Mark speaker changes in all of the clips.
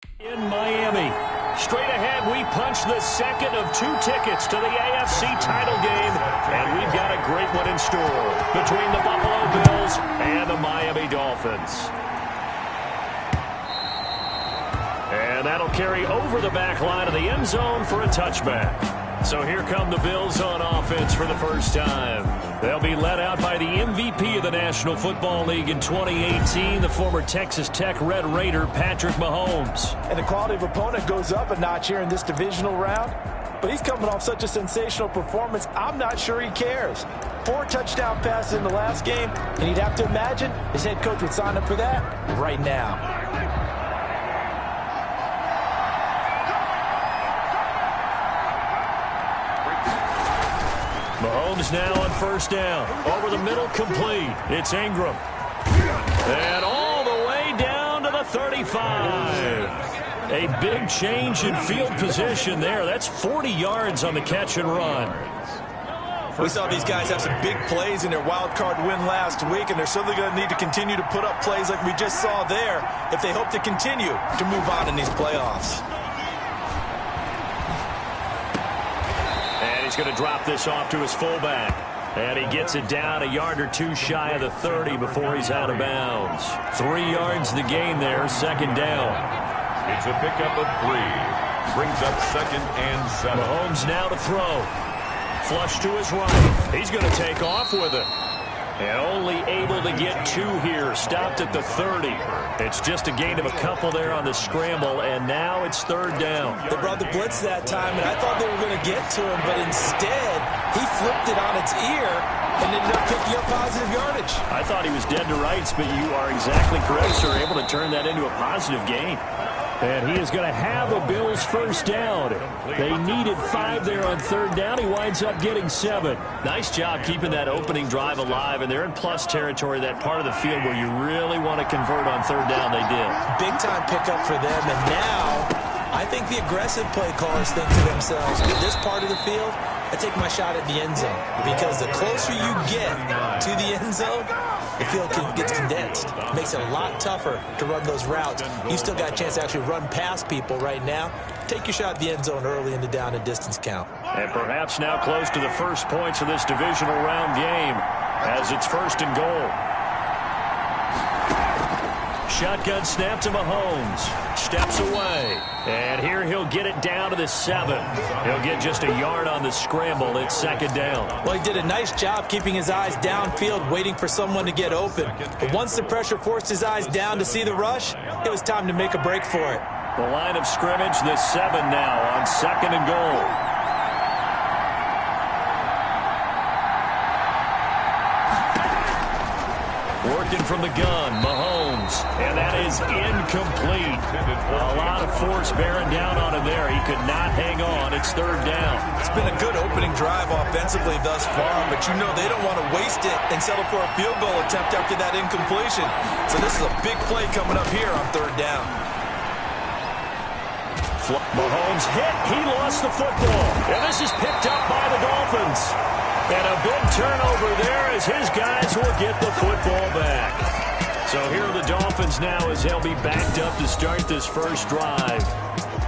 Speaker 1: In Miami. Straight ahead, we punch the second of 2 tickets to the AFC title game, and we've got a great one in store between the Buffalo Bills and the Miami Dolphins. And that'll carry over the back line of the end zone for a touchback. So here come the Bills on offense for the first time. They'll be led out by the MVP of the National Football League in 2018, the former Texas Tech Red Raider, Patrick Mahomes.
Speaker 2: And the quality of opponent goes up a notch here in this divisional round. But he's coming off such a sensational performance, I'm not sure he cares. 4 touchdown passes in the last game, and you'd have to imagine his head coach would sign up for that right now.
Speaker 1: Mahomes now on first down. Over the middle, complete. It's Ingram. And all the way down to the 35. A big change in field position there. That's 40 yards on the catch and run.
Speaker 2: We saw these guys have some big plays in their wild card win last week, and they're certainly going to need to continue to put up plays like we just saw there if they hope to continue to move on in these playoffs.
Speaker 1: He's going to drop this off to his fullback. And he gets it down a yard or 2 shy of the 30 before he's out of bounds. 3 yards the gain there, second down.
Speaker 3: It's a pickup of 3. Brings up 2nd and 7.
Speaker 1: Mahomes now to throw. Flush to his right. He's going to take off with it. And only able to get 2 here. Stopped at the 30. It's just a gain of a couple there on the scramble, and now it's 3rd down.
Speaker 2: They brought the blitz that time, and I thought they were going to get to him, but instead, he flipped it on its ear and ended up picking up positive yardage.
Speaker 1: I thought he was dead to rights, but you are exactly correct, sir. Able to turn that into a positive gain. And he is going to have a Bills first down. They needed 5 there on 3rd down. He winds up getting 7. Nice job keeping that opening drive alive, and they're in plus territory, that part of the field where you really want to convert on 3rd down. They did.
Speaker 2: Big time pickup for them, and now I think the aggressive play callers think to themselves, in this part of the field, I take my shot at the end zone, because the closer you get to the end zone, the field gets condensed. It makes it a lot tougher to run those routes. You still got a chance to actually run past people right now. Take your shot at the end zone early in the down and distance count.
Speaker 1: And perhaps now close to the first points of this divisional round game as it's 1st and goal. Shotgun snap to Mahomes. Steps away. And here he'll get it down to the 7. He'll get just a yard on the scramble. It's 2nd down.
Speaker 2: Well, he did a nice job keeping his eyes downfield, waiting for someone to get open. But once the pressure forced his eyes down to see the rush, it was time to make a break for it.
Speaker 1: The line of scrimmage, the 7 now on 2nd and goal. Working from the gun, Mahomes, and that is incomplete. A lot of force bearing down on him there. He could not hang on. It's 3rd down.
Speaker 2: It's been a good opening drive offensively thus far, but you know they don't want to waste it and settle for a field goal attempt after that incompletion. So this is a big play coming up here on 3rd down.
Speaker 1: Mahomes hit. He lost the football. And this is picked up by the Dolphins. And a big turnover there as his guys will get the football back. So here are the Dolphins now as they'll be backed up to start this first drive.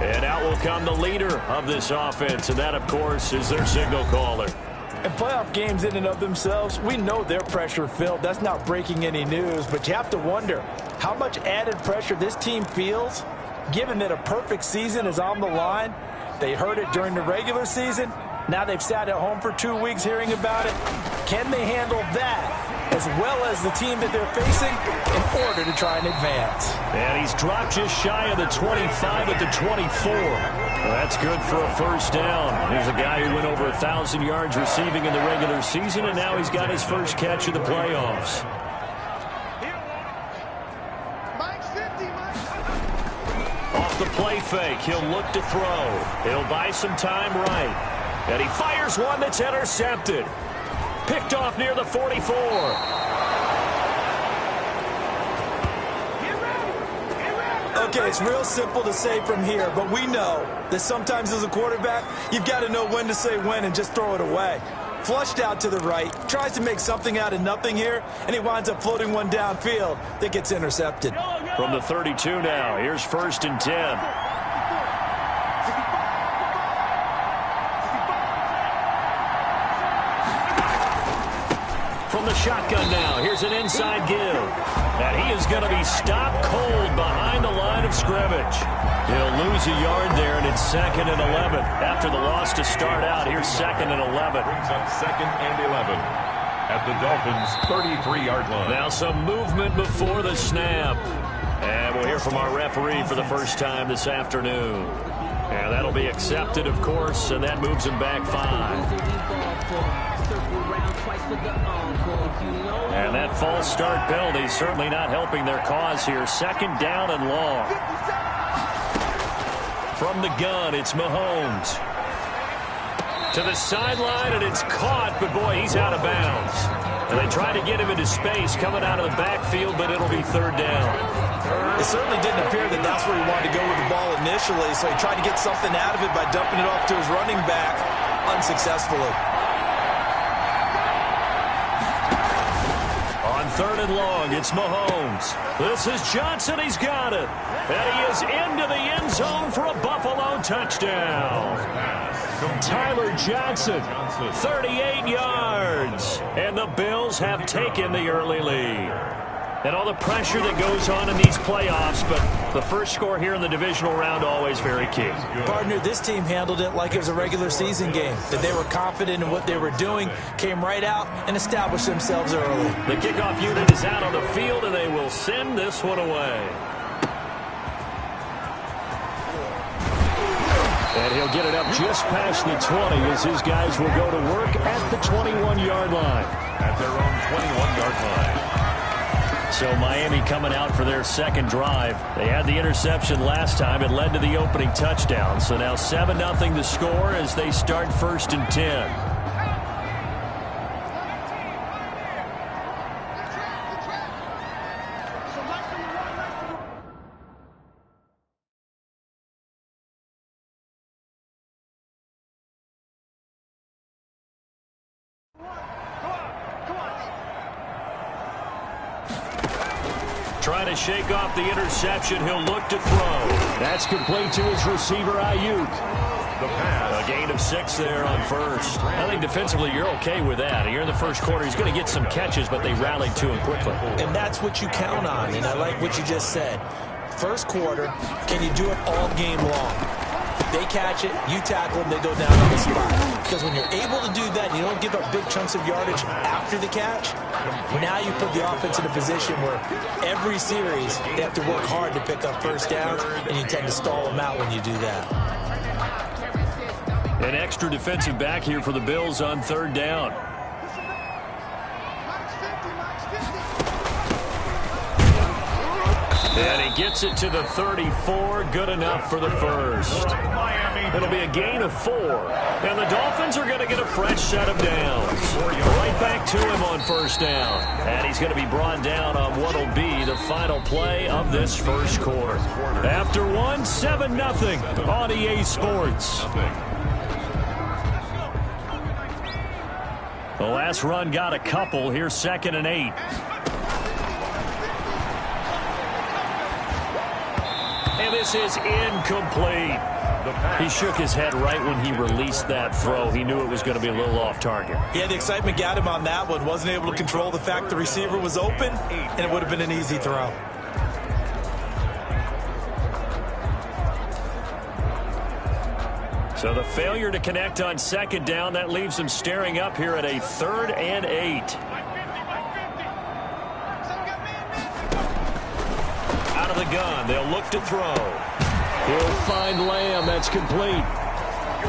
Speaker 1: And out will come the leader of this offense, and that, of course, is their signal caller.
Speaker 2: In playoff games in and of themselves, we know they're pressure-filled. That's not breaking any news, but you have to wonder how much added pressure this team feels, given that a perfect season is on the line. They heard it during the regular season. Now they've sat at home for 2 weeks hearing about it. Can they handle that as well as the team that they're facing in order to try and advance?
Speaker 1: And he's dropped just shy of the 25 at the 24. Well, that's good for a first down. Here's a guy who went over 1,000 yards receiving in the regular season, and now he's got his first catch of the playoffs. Off the play fake, he'll look to throw. He'll buy some time right. And he fires one that's intercepted. Picked off near the 44.
Speaker 2: Okay, it's real simple to say from here, but we know that sometimes as a quarterback, you've got to know when to say when and just throw it away. Flushed out to the right, tries to make something out of nothing here, and he winds up floating one downfield that gets intercepted.
Speaker 1: From the 32 now, here's 1st and 10. From the shotgun now, here's an inside give. And he is going to be stopped cold behind the line of scrimmage. He'll lose a yard there, and it's 2nd and 11. After the loss to start out, here's 2nd and 11.
Speaker 3: Brings up 2nd and 11 at the Dolphins' 33-yard line.
Speaker 1: Now some movement before the snap. And we'll hear from our referee for the first time this afternoon. And that'll be accepted, of course, and that moves him back 5. And that false start penalty certainly not helping their cause here. 2nd down and long. From the gun, it's Mahomes. To the sideline, and it's caught, but boy, he's out of bounds. And they try to get him into space coming out of the backfield, but it'll be 3rd down.
Speaker 2: It certainly didn't appear that that's where he wanted to go with the ball initially, so he tried to get something out of it by dumping it off to his running back unsuccessfully.
Speaker 1: On 3rd and long, it's Mahomes. This is Johnson. He's got it. And he is into the end zone for a Buffalo touchdown. Tyler Johnson, 38 yards. And the Bills have taken the early lead. And all the pressure that goes on in these playoffs, but the first score here in the divisional round always very key.
Speaker 2: Partner, this team handled it like it was a regular season game. That they were confident in what they were doing, came right out and established themselves early.
Speaker 1: The kickoff unit is out on the field, and they will send this one away. And he'll get it up just past the 20 as his guys will go to work at the 21-yard line.
Speaker 3: At their own 21-yard line.
Speaker 1: So Miami coming out for their 2nd drive. They had the interception last time. It led to the opening touchdown. So now 7-0 the score as they start 1st and 10. Trying to shake off the interception. He'll look to throw. That's complete to his receiver, Ayuk.
Speaker 3: The pass.
Speaker 1: A gain of 6 there on 1st. I think defensively you're okay with that. Here in the first quarter, he's going to get some catches, but they rallied to him quickly.
Speaker 2: And that's what you count on, and I like what you just said. First quarter, can you do it all game long? They catch it, you tackle them, they go down on the spot. Because when you're able to do that, you don't give up big chunks of yardage after the catch. Now you put the offense in a position where every series they have to work hard to pick up first downs, and you tend to stall them out when you do that.
Speaker 1: An extra defensive back here for the Bills on 3rd down. And he gets it to the 34. Good enough for the first. It'll be a gain of 4. And the Dolphins are going to get a fresh set of downs. Right back to him on 1st down. And he's going to be brought down on what will be the final play of this first quarter. After 1, 7-0 on EA Sports. The last run got a couple. Here's 2nd and 8. And this is incomplete. He shook his head right when he released that throw. He knew it was going to be a little off target.
Speaker 2: Yeah, the excitement got him on that one. Wasn't able to control the fact the receiver was open, and it would have been an easy throw.
Speaker 1: So the failure to connect on 2nd down, that leaves him staring up here at a 3rd and 8. Out of the gun, they'll look to throw. He'll find Lamb. That's complete.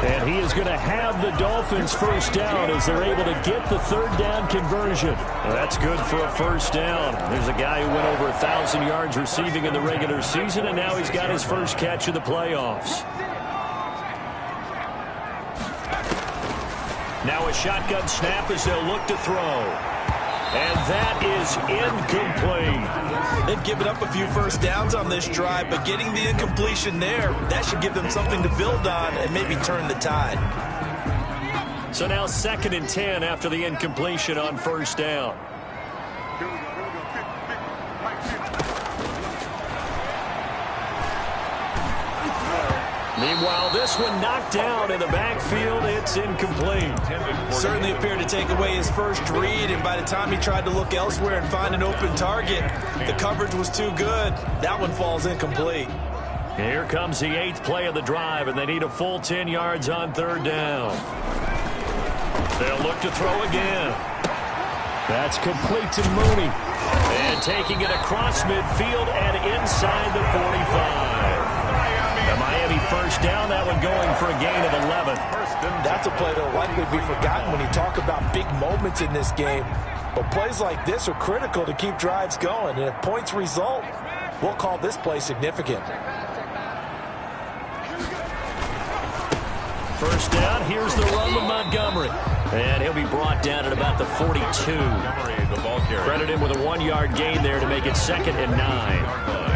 Speaker 1: And he is going to have the Dolphins first down as they're able to get the 3rd down conversion. Well, that's good for a first down. There's a guy who went over 1,000 yards receiving in the regular season, and now he's got his first catch of the playoffs. Now a shotgun snap as they'll look to throw. And that is incomplete.
Speaker 2: They've given up a few first downs on this drive, but getting the incompletion there, that should give them something to build on and maybe turn the tide.
Speaker 1: So now 2nd and 10 after the incompletion on 1st down. Meanwhile, this one knocked down in the backfield. It's incomplete.
Speaker 2: Certainly appeared to take away his first read, and by the time he tried to look elsewhere and find an open target, the coverage was too good. That one falls incomplete.
Speaker 1: Here comes the 8th play of the drive, and they need a full 10 yards on 3rd down. They'll look to throw again. That's complete to Mooney. And taking it across midfield and inside the 45. The Miami first down, that one going for a gain of 11.
Speaker 2: That's a play that will likely be forgotten when you talk about big moments in this game. But plays like this are critical to keep drives going. And if points result, we'll call this play significant.
Speaker 1: First down, here's the run with Montgomery. And he'll be brought down at about the 42. Credit him with a 1-yard gain there to make it 2nd and 9.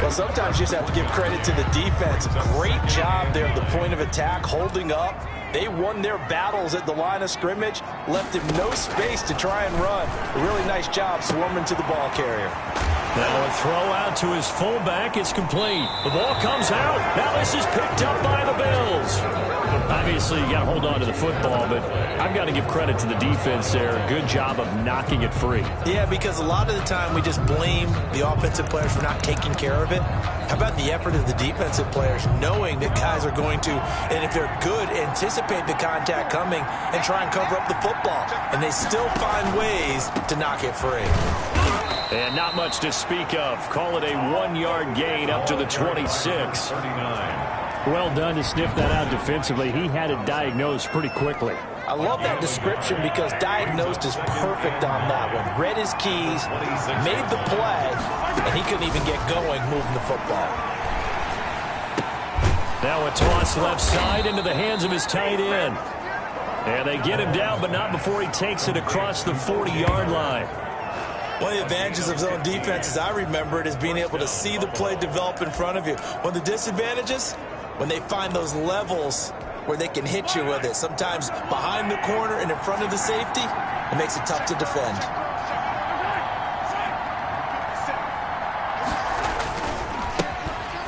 Speaker 2: Well, sometimes you just have to give credit to the defense. Great job there at the point of attack, holding up. They won their battles at the line of scrimmage, left him no space to try and run. A really nice job swarming to the ball carrier.
Speaker 1: Now a throw out to his fullback. It's complete. The ball comes out. Now this is picked up by the Bills. Obviously, you got to hold on to the football, but I've got to give credit to the defense there. Good job of knocking it free.
Speaker 2: Yeah, because a lot of the time we just blame the offensive players for not taking care of it. How about the effort of the defensive players, knowing that guys are going to, and if they're good, anticipate the contact coming and try and cover up the football. And they still find ways to knock it free.
Speaker 1: And not much to speak of. Call it a 1-yard gain up to the 26. Well done to sniff that out defensively. He had it diagnosed pretty quickly.
Speaker 2: I love that description because diagnosed is perfect on that one. Read his keys, made the play, and he couldn't even get going moving the football.
Speaker 1: Now a toss left side into the hands of his tight end. And they get him down, but not before he takes it across the 40-yard line.
Speaker 2: One of the advantages of zone defense, as I remember it, is being able to see the play develop in front of you. One of the disadvantages, when they find those levels where they can hit you with it. Sometimes behind the corner and in front of the safety, it makes it tough to defend.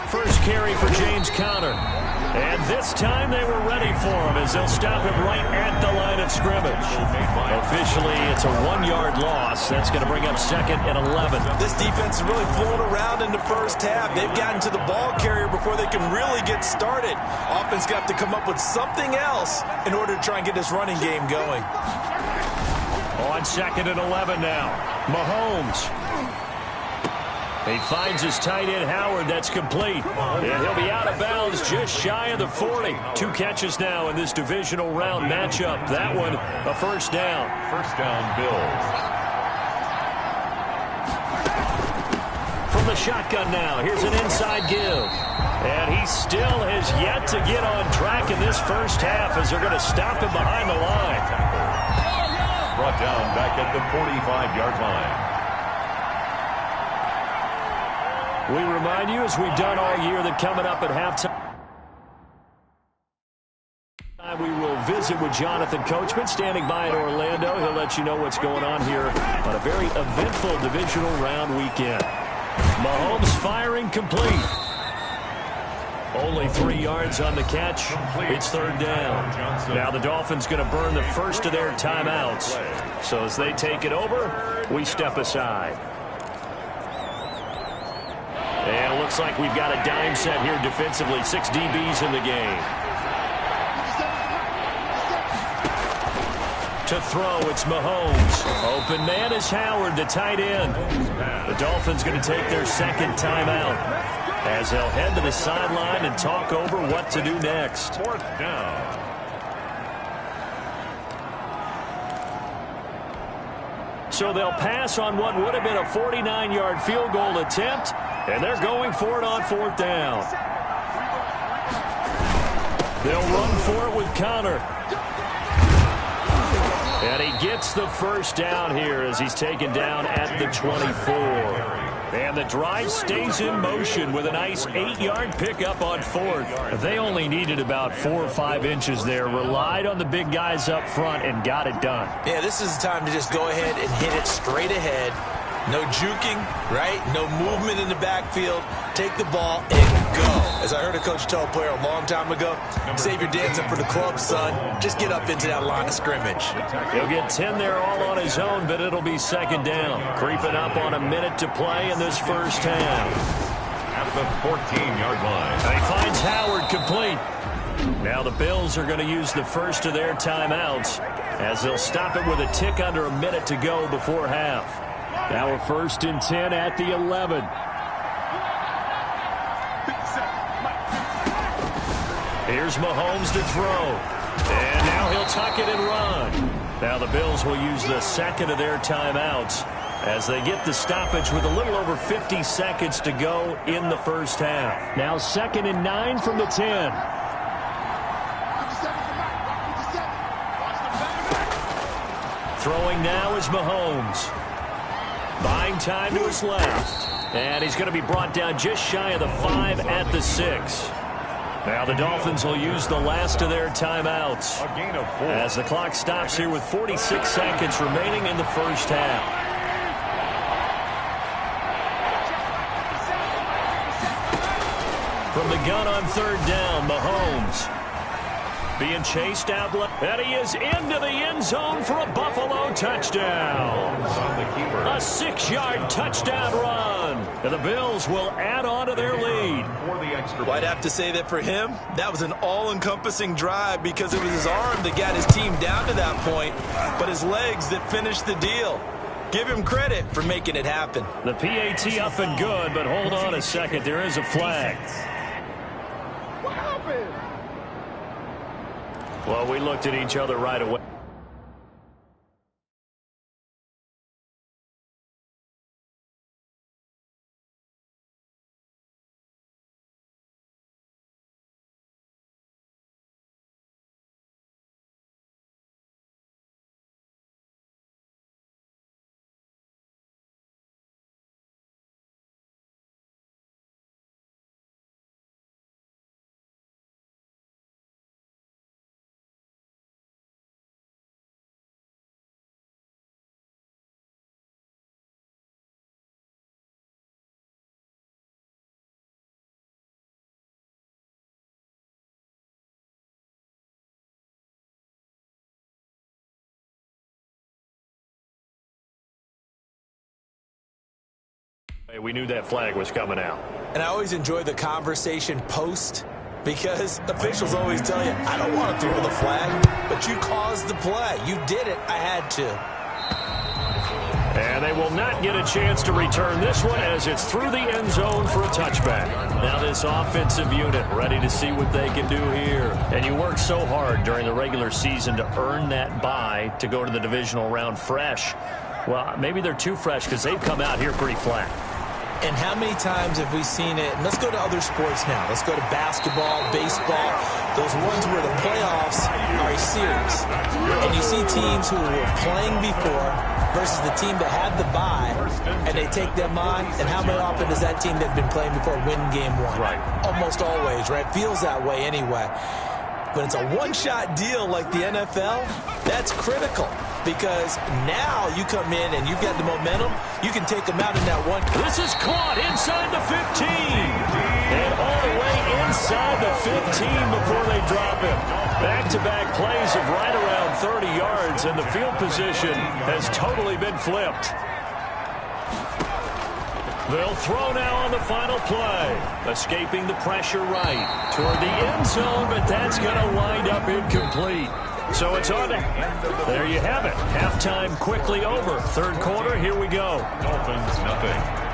Speaker 1: First carry for James Conner. And this time they were ready for him as they'll stop him right at the line of scrimmage. Officially, it's a 1-yard loss. That's going to bring up 2nd and 11.
Speaker 2: This defense is really flown around in the first half. They've gotten to the ball carrier before they can really get started. Offense got to come up with something else in order to try and get this running game going.
Speaker 1: On 2nd and 11 now. Mahomes. He finds his tight end, Howard. That's complete. And he'll be out of bounds just shy of the 40. 2 catches now in this divisional round matchup. That one, a first down.
Speaker 3: First down, Bills.
Speaker 1: From the shotgun now, here's an inside give. And he still has yet to get on track in this first half as they're going to stop him behind the line.
Speaker 3: Brought down back at the 45-yard line.
Speaker 1: We remind you, as we've done all year, that coming up at halftime, we will visit with Jonathan Coachman standing by in Orlando. He'll let you know what's going on here on a very eventful divisional round weekend. Mahomes firing complete. Only 3 yards on the catch. It's 3rd down. Now the Dolphins going to burn the first of their timeouts. So as they take it over, we step aside. And it looks like we've got a dime set here defensively. 6 DBs in the game. To throw, it's Mahomes. Open man is Howard, the tight end. The Dolphins going to take their 2nd timeout as they'll head to the sideline and talk over what to do next.
Speaker 3: 4th down.
Speaker 1: So they'll pass on what would have been a 49-yard field goal attempt, and they're going for it on 4th down. They'll run for it with Conner. And he gets the first down here as he's taken down at the 24. And the drive stays in motion with a nice 8-yard pickup on 4th. They only needed about 4 or 5 inches there. Relied on the big guys up front and got it done.
Speaker 2: Yeah, this is the time to just go ahead and hit it straight ahead. No juking, right? No movement in the backfield. Take the ball and go. As I heard a coach tell a player a long time ago, save your dancing for the club, son. Just get up into that line of scrimmage.
Speaker 1: He'll get 10 there all on his own, but it'll be second down. Creeping up on a minute to play in this first half.
Speaker 3: At the 14-yard line.
Speaker 1: And he finds Howard complete. Now the Bills are going to use the first of their timeouts as they'll stop it with a tick under a minute to go before half. Now a 1st and 10 at the 11. Here's Mahomes to throw. And now he'll tuck it and run. Now the Bills will use the second of their timeouts as they get the stoppage with a little over 50 seconds to go in the first half. Now 2nd and 9 from the 10. Throwing now is Mahomes. Buying time to his left. And he's going to be brought down just shy of the 5 at the 6. Now the Dolphins will use the last of their timeouts
Speaker 3: A gain of 4.
Speaker 1: as the clock stops here with 46 seconds remaining in the first half. From the gun on 3rd down, Mahomes being chased out left. And he is into the end zone for a Buffalo touchdown. A 6-yard touchdown run. And the Bills will add on to their lead.
Speaker 2: Well, I'd have to say that for him, that was an all-encompassing drive because it was his arm that got his team down to that point, but his legs that finished the deal. Give him credit for making it happen.
Speaker 1: The PAT up and good, but hold on a second. There is a flag.
Speaker 4: What happened?
Speaker 1: Well, we looked at each other right away. We knew that flag was coming out.
Speaker 2: And I always enjoy the conversation post because officials always tell you, I don't want to throw the flag, but you caused the play. You did it. I had to.
Speaker 1: And they will not get a chance to return this one as it's through the end zone for a touchback. Now this offensive unit ready to see what they can do here. And you work so hard during the regular season to earn that bye to go to the divisional round fresh. Well, maybe they're too fresh because they've come out here pretty flat.
Speaker 2: And how many times have we seen it? And let's go to other sports now. Let's go to basketball, baseball, those ones where the playoffs are a series. And you see teams who were playing before versus the team that had the bye, and they take them on. And how many often does that team that had been playing before win game one?
Speaker 1: Right.
Speaker 2: Almost always, right? Feels that way anyway. When it's a one-shot deal like the NFL, that's critical. Because now you come in and you've got the momentum, you can take them out in that one.
Speaker 1: This is caught inside the 15. And all the way inside the 15 before they drop him. Back-to-back plays of right around 30 yards, and the field position has totally been flipped. They'll throw now on the final play. Escaping the pressure right toward the end zone, but that's going to wind up incomplete. So it's on. There you have it. Halftime quickly over. 3rd quarter, here we go.
Speaker 3: Dolphins, nothing.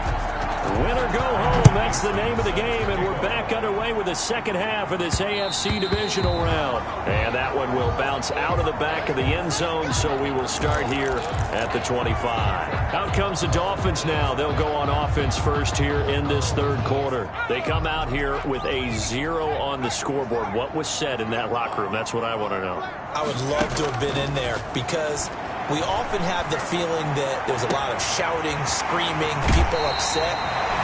Speaker 1: Win or go home, that's the name of the game, and we're back underway with the second half of this AFC divisional round. And that one will bounce out of the back of the end zone, so we will start here at the 25. Out comes the Dolphins now. They'll go on offense first here in this 3rd quarter. They come out here with a 0 on the scoreboard. What was said in that locker room? That's what I want to know.
Speaker 2: I would love to have been in there because we often have the feeling that there's a lot of shouting, screaming, people upset.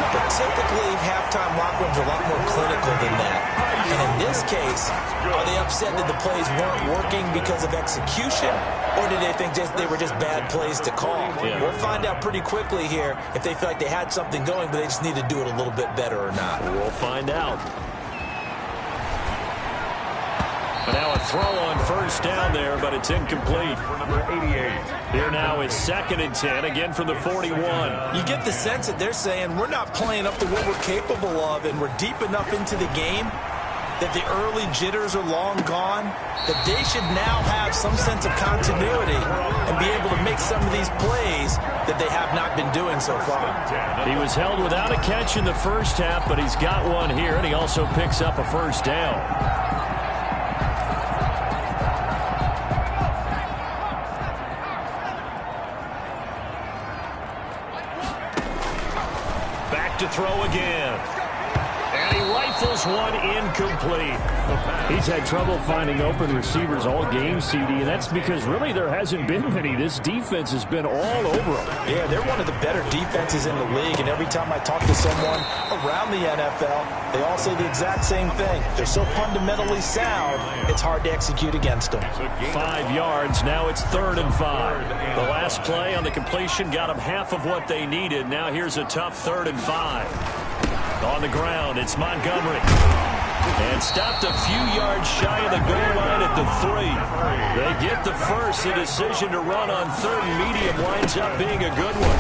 Speaker 2: But typically, halftime locker rooms are a lot more clinical than that. And in this case, are they upset that the plays weren't working because of execution, or did they think they were just bad plays to call?
Speaker 1: Yeah.
Speaker 2: We'll find out pretty quickly here if they feel like they had something going, but they just need to do it a little bit better or not.
Speaker 1: We'll find out. And now a throw on first down there, but it's incomplete.
Speaker 3: Number 88.
Speaker 1: Here now is 2nd and 10, again from the 41.
Speaker 2: You get the sense that they're saying we're not playing up to what we're capable of, and we're deep enough into the game that the early jitters are long gone, that they should now have some sense of continuity and be able to make some of these plays that they have not been doing so far.
Speaker 1: He was held without a catch in the first half, but he's got one here, and he also picks up a first down. To throw again. And he rifles one incomplete.
Speaker 5: He's had trouble finding open receivers all game, CD, and that's because really there hasn't been many. This defense has been all over them.
Speaker 2: Yeah, they're one of the better defenses in the league, and every time I talk to someone around the NFL, they all say the exact same thing. They're so fundamentally sound, it's hard to execute against them.
Speaker 1: 5 yards. Now it's 3rd and 5. The last play on the completion got them half of what they needed. Now here's a tough 3rd and 5. On the ground, it's Montgomery. And stopped a few yards shy of the goal line at the 3. They get the first. The decision to run on 3rd and medium winds up being a good one.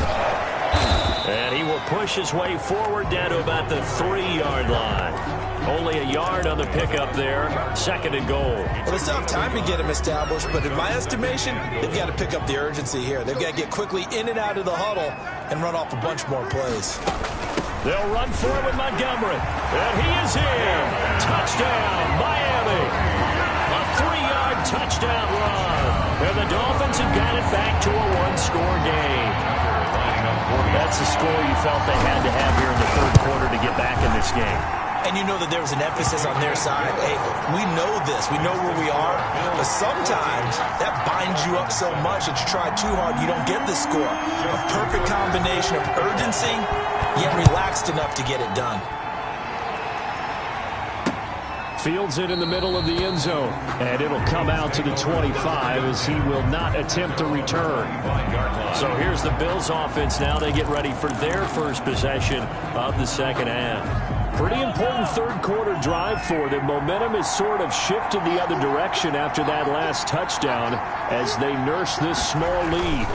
Speaker 1: And he will push his way forward down to about the 3-yard line. Only a yard on the pickup there. 2nd and goal.
Speaker 2: Well, they still have time to get him established, but in my estimation, they've got to pick up the urgency here. They've got to get quickly in and out of the huddle and run off a bunch more plays.
Speaker 1: They'll run for it with Montgomery. And he is in. Touchdown, Miami. A 3-yard touchdown run. And the Dolphins have got it back to a 1-score game. That's the score you felt they had to have here in the 3rd quarter to get back in this game.
Speaker 2: And you know that there was an emphasis on their side. Hey, we know this. We know where we are. But sometimes that binds you up so much that you try too hard, you don't get the score. A perfect combination of urgency, yet relaxed enough to get it done.
Speaker 5: Fields it in the middle of the end zone. And it'll come out to the 25 as he will not attempt to return.
Speaker 1: So here's the Bills offense now. They get ready for their first possession of the second half.
Speaker 5: Pretty important 3rd quarter drive for them. Momentum has sort of shifted the other direction after that last touchdown as they nurse this small lead.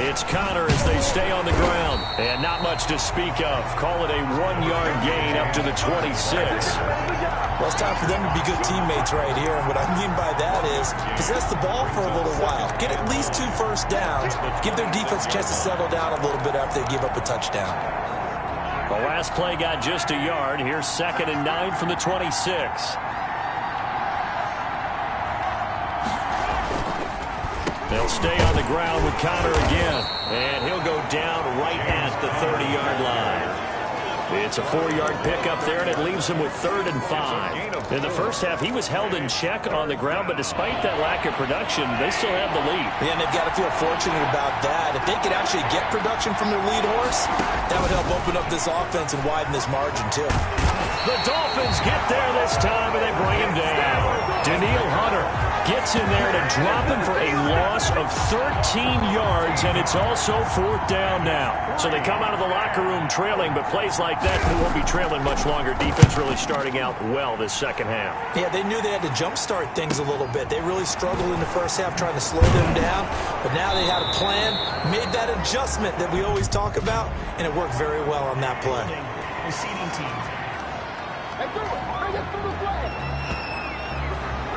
Speaker 1: It's Connor as they stay on the ground. And not much to speak of. Call it a 1-yard gain up to the 26.
Speaker 2: Well, it's time for them to be good teammates right here. And what I mean by that is possess the ball for a little while. Get at least 2 first downs. Give their defense a chance to settle down a little bit after they give up a touchdown.
Speaker 1: The last play got just a yard. Here's 2nd and 9 from the 26. They'll stay on the ground with Connor again. And he'll go down right at the 30-yard line. It's a 4-yard pickup there, and it leaves him with 3rd and 5. In the first half, he was held in check on the ground, but despite that lack of production, they still have the lead.
Speaker 2: Yeah, and they've got to feel fortunate about that. If they could actually get production from their lead horse, that would help open up this offense and widen this margin, too.
Speaker 1: The Dolphins get there this time, and they bring him down. Danielle Hunter gets in there to drop him for a loss of 13 yards, and it's also 4th down now. So they come out of the locker room trailing, but plays like that, they won't be trailing much longer. Defense really starting out well this second half.
Speaker 2: Yeah, they knew they had to jumpstart things a little bit. They really struggled in the first half trying to slow them down, but now they had a plan, made that adjustment that we always talk about, and it worked very well on that play.
Speaker 4: Receiving team.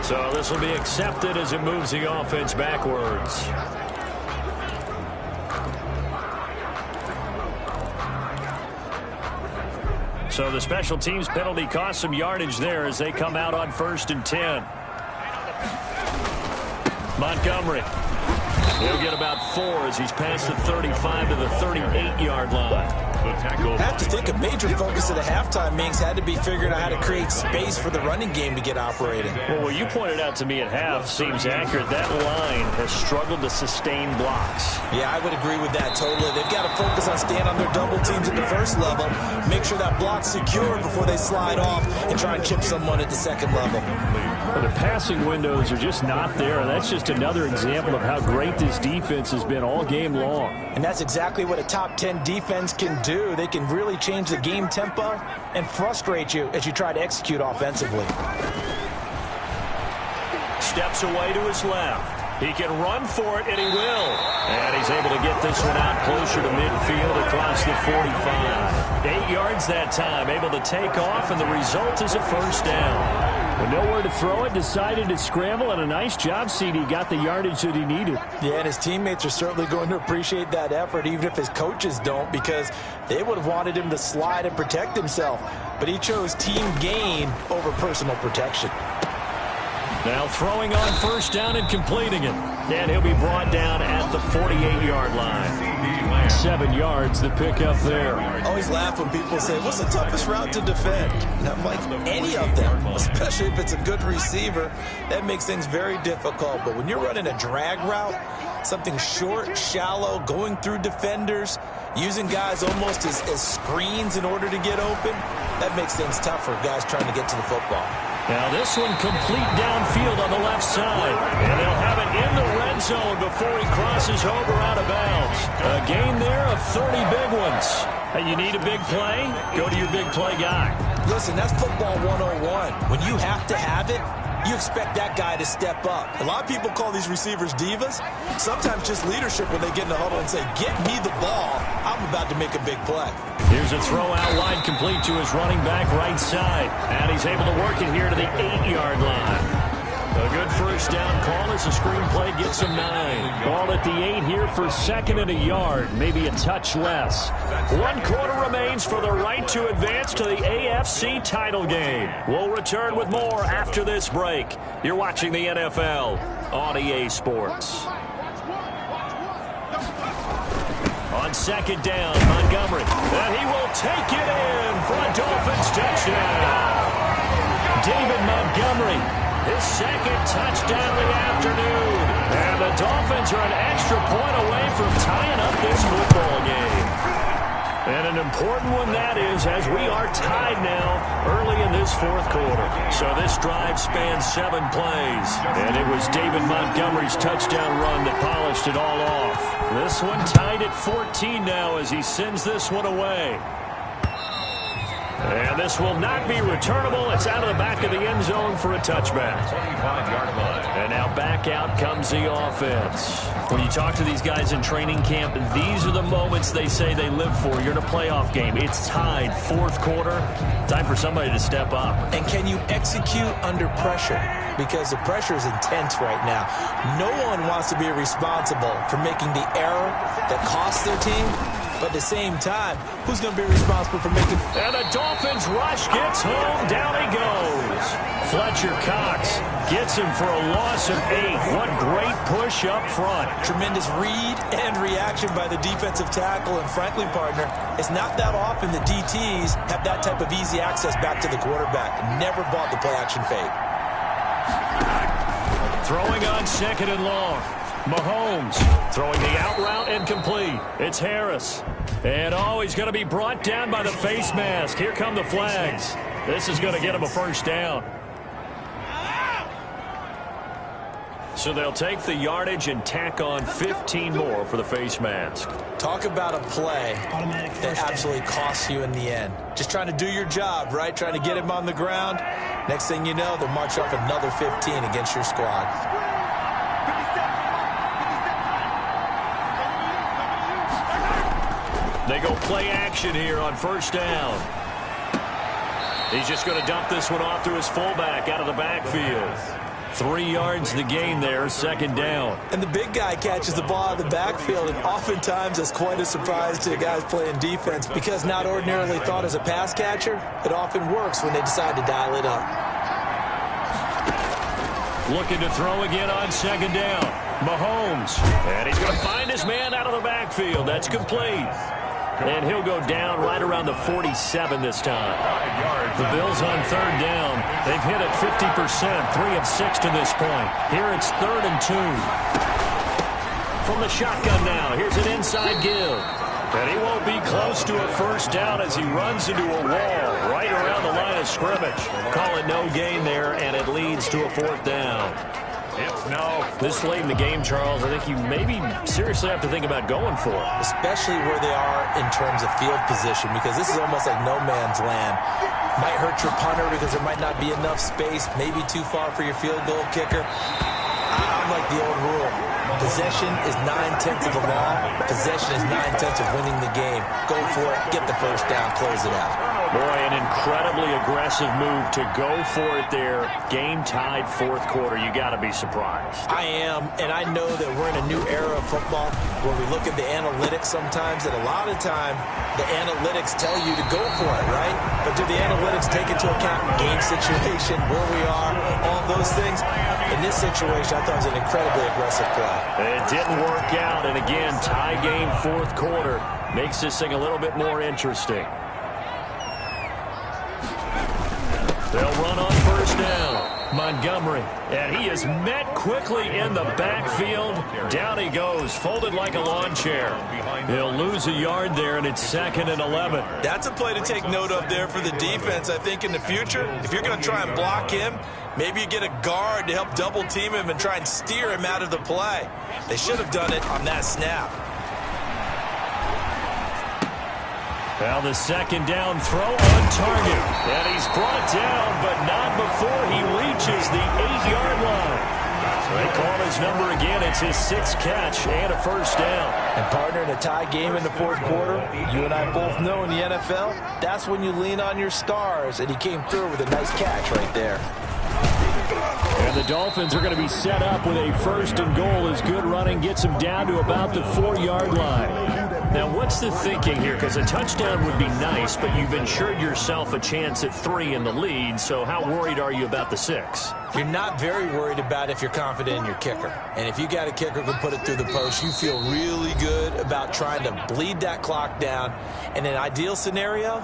Speaker 1: So this will be accepted as it moves the offense backwards. So the special teams penalty cost some yardage there as they come out on 1st and 10. Montgomery. He'll get about 4 as he's past the 35 to the 38-yard line.
Speaker 3: The tackle.
Speaker 2: I have to think a major focus at the halftime meetings had to be figuring out how to create space for the running game to get operating.
Speaker 5: Well, what you pointed out to me at half seems accurate. That line has struggled to sustain blocks.
Speaker 2: Yeah, I would agree with that totally. They've got to focus on staying on their double teams at the first level, make sure that block's secure before they slide off and try and chip someone at the second level.
Speaker 5: Well, the passing windows are just not there. That's just another example of how great this defense has been all game long.
Speaker 2: And that's exactly what a top 10 defense can do. They can really change the game tempo and frustrate you as you try to execute offensively.
Speaker 1: Steps away to his left. He can run for it, and he will. And he's able to get this one out closer to midfield across the 45. 8 yards that time, able to take off, and the result is a first down.
Speaker 5: With nowhere to throw it, decided to scramble, and a nice job, CD. Got the yardage that he needed.
Speaker 2: Yeah, and his teammates are certainly going to appreciate that effort, even if his coaches don't, because they would have wanted him to slide and protect himself. But he chose team gain over personal protection.
Speaker 5: Now throwing on first down and completing it. And he'll be brought down at the 48-yard line. 7 yards, the pickup there.
Speaker 2: I always laugh when people say, what's the toughest route to defend? And I'm like, any of them, especially if it's a good receiver. That makes things very difficult. But when you're running a drag route, something short, shallow, going through defenders, using guys almost as screens in order to get open, that makes things tough for guys trying to get to the football.
Speaker 5: Now this one complete downfield on the left side.
Speaker 1: And they'll have it in the red zone before he crosses over out of bounds.
Speaker 5: A gain there of 30 big ones. Hey, you need a big play? Go to your big play guy.
Speaker 2: Listen, that's football 101. When you have to have it, you expect that guy to step up. A lot of people call these receivers divas. Sometimes just leadership when they get in the huddle and say, get me the ball. I'm about to make a big play.
Speaker 5: Here's a throw out wide complete to his running back right side. And he's able to work it here to the 8-yard line.
Speaker 1: A good first down call as the screenplay gets him 9.
Speaker 5: Ball at the 8 here for second and a yard. Maybe a touch less.
Speaker 1: 1 quarter remains for the right to advance to the AFC title game. We'll return with more after this break. You're watching the NFL on EA Sports. On second down, Montgomery. And he will take it in for a Dolphins touchdown. David Montgomery, his second touchdown of the afternoon. And the Dolphins are an extra point away from tying up this football game. And an important one that is, as we are tied now early in this fourth quarter. So this drive spans 7 plays. And it was David Montgomery's touchdown run that polished it all off. This one tied at 14 now as he sends this one away. And this will not be returnable. It's out of the back of the end zone for a touchback.
Speaker 3: 25-yard line.
Speaker 1: And now back out comes the offense. When you talk to these guys in training camp, these are the moments they say they live for. You're in a playoff game. It's tied, fourth quarter. Time for somebody to step up.
Speaker 2: And can you execute under pressure? Because the pressure is intense right now. No one wants to be responsible for making the error that costs their team. But at the same time, who's going to be responsible for making...
Speaker 1: And the Dolphins rush gets home. Down he goes. Fletcher Cox gets him for a loss of 8. What great push up front.
Speaker 2: Tremendous read and reaction by the defensive tackle. And frankly, partner, it's not that often the DTs have that type of easy access back to the quarterback. Never bought the play-action fake.
Speaker 1: Throwing on second and long. Mahomes throwing the out route incomplete. It's Harris. And he's going to be brought down by the face mask. Here come the flags. This is going to get him a first down. So they'll take the yardage and tack on 15 more for the face mask.
Speaker 2: Talk about a play that absolutely costs you in the end. Just trying to do your job, right? Trying to get him on the ground. Next thing you know, they'll march off another 15 against your squad.
Speaker 1: They go play action here on first down. He's just going to dump this one off to his fullback out of the backfield. 3 yards the gain there, second down.
Speaker 2: And the big guy catches the ball out of the backfield, and oftentimes that's quite a surprise to the guys playing defense because not ordinarily thought as a pass catcher, it often works when they decide to dial it up.
Speaker 1: Looking to throw again on second down. Mahomes. And he's going to find his man out of the backfield. That's complete.
Speaker 5: And he'll go down right around the 47 this time. The Bills on third down. They've hit it 50%, 3 of 6 to this point. Here it's 3rd and 2. From the shotgun now, here's an inside give. And he won't be close to a first down as he runs into a wall right around the line of scrimmage. Call it no gain there, and it leads to a 4th down. This late in the game, Charles, I think you maybe seriously have to think about going for it.
Speaker 2: Especially where they are in terms of field position, because this is almost like no man's land. Might hurt your punter because there might not be enough space, maybe too far for your field goal kicker. I'm like the old rule. Possession is 9/10 of the law. Possession is 9/10 of winning the game. Go for it, get the first down, close it out.
Speaker 5: Boy, an incredibly aggressive move to go for it there. Game tied 4th quarter. You got to be surprised.
Speaker 2: I am, and I know that we're in a new era of football where we look at the analytics sometimes, and a lot of time the analytics tell you to go for it, right? But do the analytics take into account game situation, where we are, all those things? In this situation, I thought it was an incredibly aggressive play.
Speaker 5: It didn't work out, and again, tie game 4th quarter makes this thing a little bit more interesting. They'll run on first down. Montgomery, and he is met quickly in the backfield. Down he goes, folded like a lawn chair. He'll lose a yard there, and it's 2nd and 11.
Speaker 2: That's a play to take note of there for the defense, I think, in the future. If you're going to try and block him, maybe you get a guard to help double team him and try and steer him out of the play. They should have done it on that snap.
Speaker 5: Well, the 2nd down throw on target. And he's brought down, but not before he reaches the 8-yard line. So they call his number again. It's his 6th catch and a first down.
Speaker 2: And partner, in a tie game in the 4th quarter, you and I both know in the NFL, that's when you lean on your stars. And he came through with a nice catch right there.
Speaker 5: And the Dolphins are going to be set up with a 1st and goal as good running gets them down to about the 4-yard line. Now, what's the thinking here? Because a touchdown would be nice, but you've ensured yourself a chance at 3 in the lead, so how worried are you about the 6?
Speaker 2: You're not very worried about if you're confident in your kicker. And if you got a kicker who can put it through the post, you feel really good about trying to bleed that clock down. In an ideal scenario,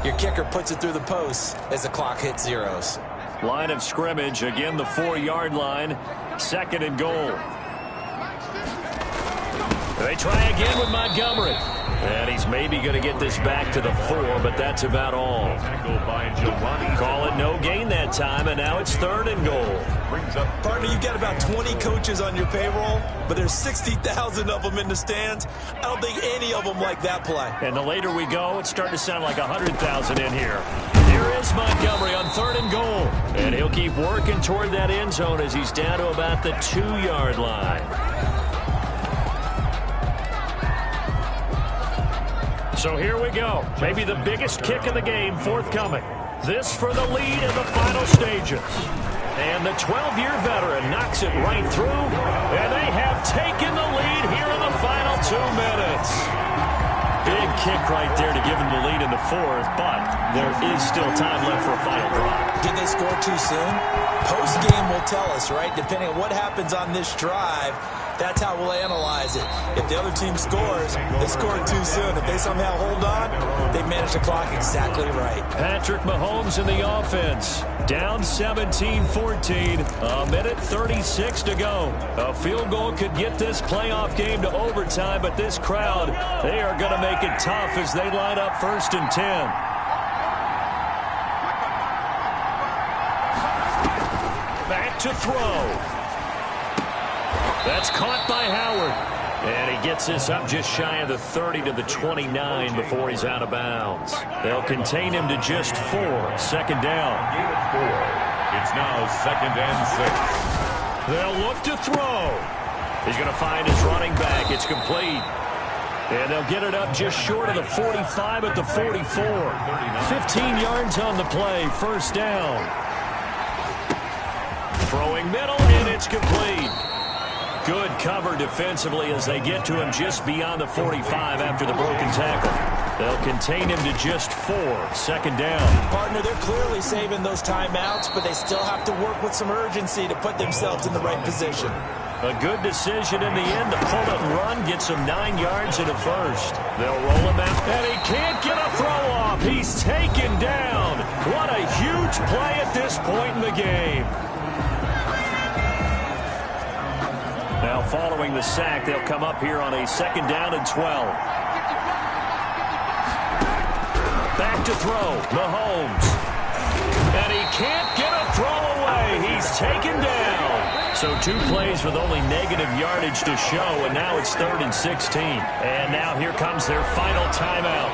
Speaker 2: your kicker puts it through the post as the clock hits zeros.
Speaker 5: Line of scrimmage, again the 4-yard line, 2nd and goal. They try again with Montgomery. And he's maybe going to get this back to the 4, but that's about all. Call it no gain that time, and now it's 3rd and goal.
Speaker 2: Partner, you've got about 20 coaches on your payroll, but there's 60,000 of them in the stands. I don't think any of them like that play.
Speaker 5: And the later we go, it's starting to sound like 100,000 in here. Here is Montgomery on 3rd and goal. And he'll keep working toward that end zone as he's down to about the 2-yard line. So here we go. Maybe the biggest kick of the game forthcoming. This for the lead in the final stages. And the 12-year veteran knocks it right through. And they have taken the lead here in the final 2 minutes. Big kick right there to give them the lead in the 4th, but there is still time left for a final drive.
Speaker 2: Did they score too soon? Post-game will tell us, right? Depending on what happens on this drive, that's how we'll analyze it. If the other team scores, they scored too soon. If they somehow hold on, they managed the clock exactly right.
Speaker 5: Patrick Mahomes in the offense. Down 17-14. A minute 36 to go. A field goal could get this playoff game to overtime, but this crowd, they are going to make it tough as they line up 1st and 10. Back to throw. That's caught by Howard. And he gets this up just shy of the 30 to the 29 before he's out of bounds. They'll contain him to just 4. 2nd down.
Speaker 3: It's now 2nd and 6.
Speaker 5: They'll look to throw. He's going to find his running back. It's complete. And they'll get it up just short of the 45 at the 44. 15 yards on the play. 1st down. Throwing middle, and it's complete. Good cover defensively as they get to him just beyond the 45 after the broken tackle. They'll contain him to just 4. 2nd down.
Speaker 2: Partner, they're clearly saving those timeouts, but they still have to work with some urgency to put themselves in the right position.
Speaker 5: A good decision in the end to pull it and run, get some 9 yards in a 1st. They'll roll him out, and he can't get a throw off. He's taken down. What a huge play at this point in the game. Now following the sack, they'll come up here on a 2nd down and 12. Back to throw, Mahomes. And he can't get a throw away. He's taken down. So 2 plays with only negative yardage to show, and now it's 3rd and 16. And now here comes their final timeout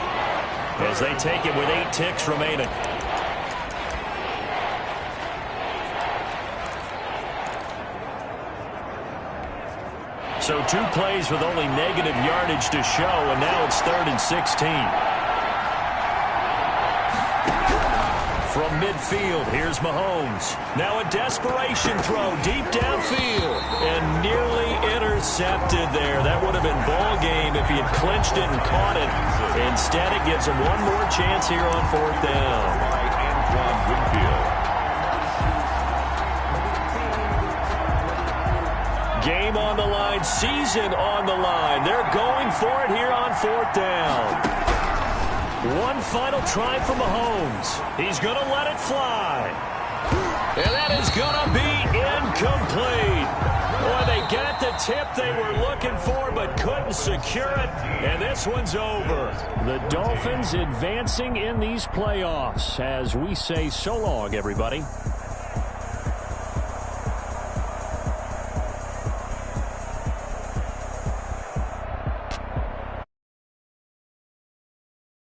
Speaker 5: as they take it with 8 ticks remaining. So 2 plays with only negative yardage to show, and now it's 3rd and 16. From midfield, here's Mahomes. Now a desperation throw deep downfield and nearly intercepted there. That would have been ball game if he had clinched it and caught it. Instead, it gives him one more chance here on 4th down. Game on the line, season on the line. They're going for it here on 4th down. One final try for Mahomes. He's going to let it fly. And that is going to be incomplete. Boy, they got the tip they were looking for but couldn't secure it. And this one's over.
Speaker 6: The Dolphins advancing in these playoffs as we say so long, everybody.